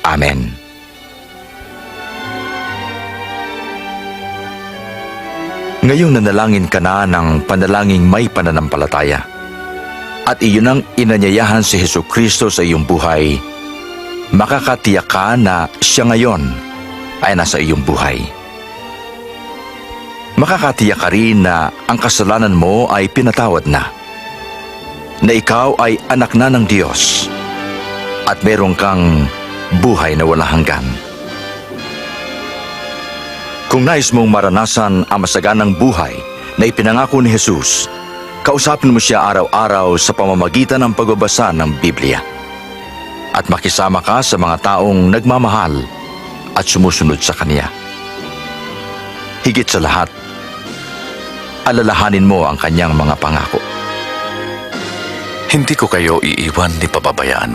Amen. Ngayong nanalangin ka na ng panalangin may pananampalataya at iyon ang inanyayahan si Jesucristo sa iyong buhay, makakatiyak ka na siya ngayon ay nasa iyong buhay. Makakatiyak ka rin na ang kasalanan mo ay pinatawad na ikaw ay anak na ng Diyos at meron kang buhay na walang hanggan. Kung nais mong maranasan ang masaganang buhay na ipinangako ni Jesus, kausapin mo siya araw-araw sa pamamagitan ng pagbabasa ng Biblia. At makisama ka sa mga taong nagmamahal at sumusunod sa Kanya. Higit sa lahat, alalahanin mo ang Kanyang mga pangako. Hindi ko kayo iiwan ni pababayaan